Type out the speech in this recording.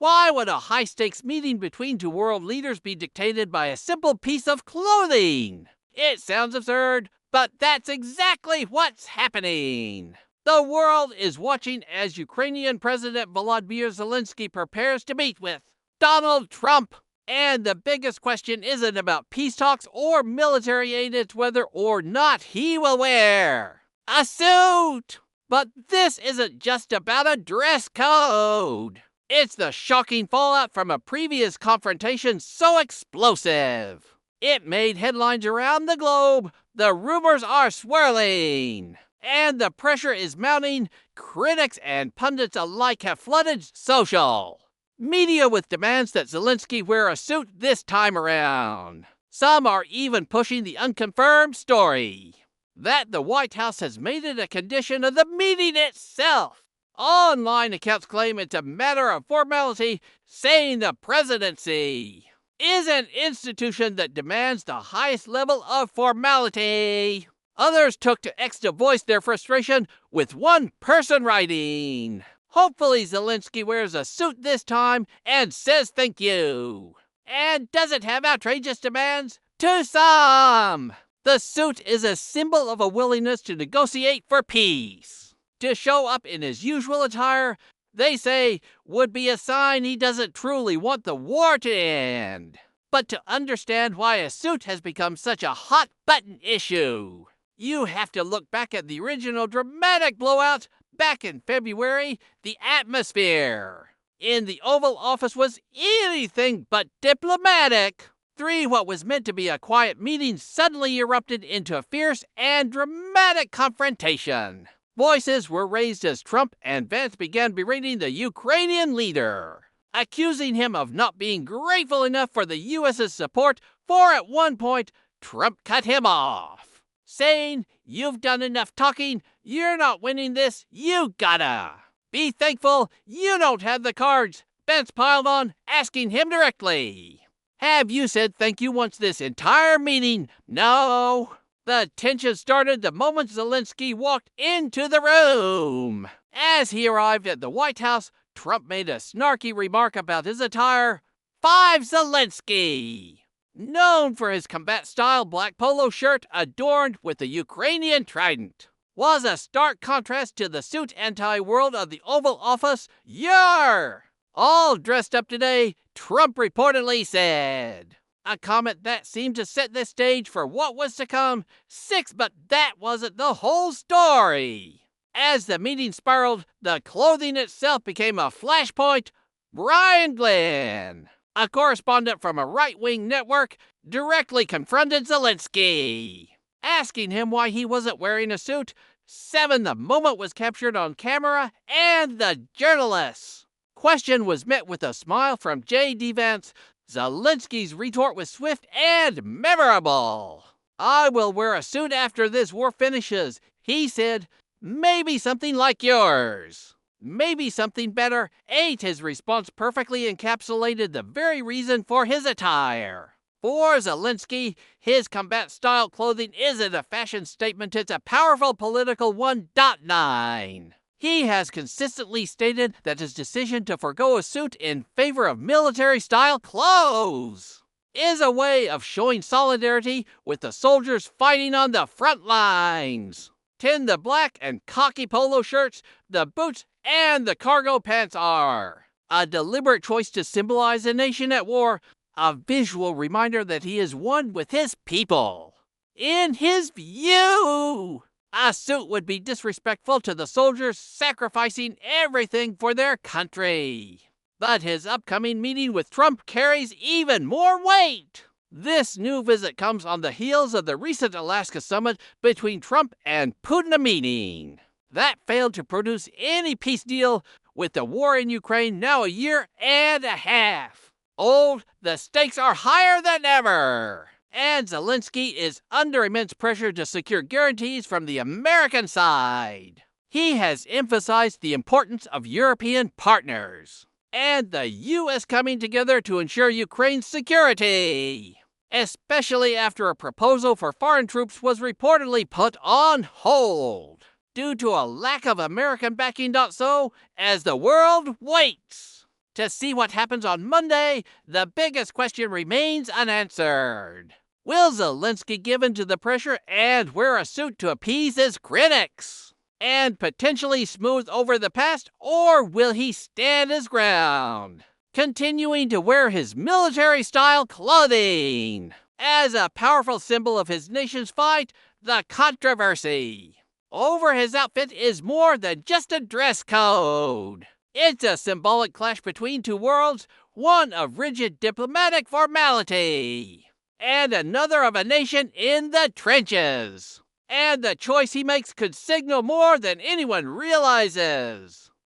Why would a high-stakes meeting between two world leaders be dictated by a simple piece of clothing? It sounds absurd, but that's exactly what's happening. The world is watching as Ukrainian President Volodymyr Zelenskyy prepares to meet with Donald Trump. And the biggest question isn't about peace talks or military aid, it's whether or not he will wear a suit. But this isn't just about a dress code. It's the shocking fallout from a previous confrontation so explosive it made headlines around the globe. The rumors are swirling, and the pressure is mounting. Critics and pundits alike have flooded social media with demands that Zelenskyy wear a suit this time around. Some are even pushing the unconfirmed story that the White House has made it a condition of the meeting itself. Online accounts claim it's a matter of formality, saying the presidency is an institution that demands the highest level of formality. Others took to X to voice their frustration, with one person writing, "Hopefully Zelenskyy wears a suit this time and says thank you, and doesn't have outrageous demands to some. The suit is a symbol of a willingness to negotiate for peace. To show up in his usual attire, they say, would be a sign he doesn't truly want the war to end. But to understand why a suit has become such a hot-button issue, you have to look back at the original dramatic blowout back in February. The atmosphere in the Oval Office was anything but diplomatic. What was meant to be a quiet meeting suddenly erupted into a fierce and dramatic confrontation. Voices were raised as Trump and Vance began berating the Ukrainian leader, accusing him of not being grateful enough for the U.S.'s support, for at one point, Trump cut him off, saying, "You've done enough talking, you're not winning this, you gotta be thankful you don't have the cards." Vance piled on, asking him directly, "Have you said thank you once this entire meeting?" No. The tension started the moment Zelenskyy walked into the room. As he arrived at the White House, Trump made a snarky remark about his attire. Zelenskyy, known for his combat-style black polo shirt adorned with the Ukrainian trident, was a stark contrast to the suit anti-world of the Oval Office. "You're all dressed up today," Trump reportedly said. A comment that seemed to set the stage for what was to come. But that wasn't the whole story. As the meeting spiraled, the clothing itself became a flashpoint. Brian Glenn, a correspondent from a right-wing network, directly confronted Zelenskyy, asking him why he wasn't wearing a suit. The moment was captured on camera, and the journalist's question was met with a smile from J.D. Vance. Zelenskyy's retort was swift and memorable. "I will wear a suit after this war finishes," he said. "Maybe something like yours. Maybe something better." His response perfectly encapsulated the very reason for his attire. For Zelenskyy, his combat-style clothing isn't a fashion statement, it's a powerful political one. He has consistently stated that his decision to forgo a suit in favor of military-style clothes is a way of showing solidarity with the soldiers fighting on the front lines. The black and khaki polo shirts, the boots, and the cargo pants are a deliberate choice to symbolize a nation at war, a visual reminder that he is one with his people. In his view, a suit would be disrespectful to the soldiers sacrificing everything for their country. But his upcoming meeting with Trump carries even more weight. This new visit comes on the heels of the recent Alaska summit between Trump and Putin, a meeting that failed to produce any peace deal. With the war in Ukraine now a year and a half old, the stakes are higher than ever. And Zelenskyy is under immense pressure to secure guarantees from the American side. He has emphasized the importance of European partners and the U.S. coming together to ensure Ukraine's security, especially after a proposal for foreign troops was reportedly put on hold due to a lack of American backing. So, as the world waits To see what happens on Monday, the biggest question remains unanswered. Will Zelenskyy give in to the pressure and wear a suit to appease his critics and potentially smooth over the past, or will he stand his ground, continuing to wear his military-style clothing as a powerful symbol of his nation's fight? The controversy over his outfit is more than just a dress code. It's a symbolic clash between two worlds, one of rigid diplomatic formality and another of a nation in the trenches. And the choice he makes could signal more than anyone realizes.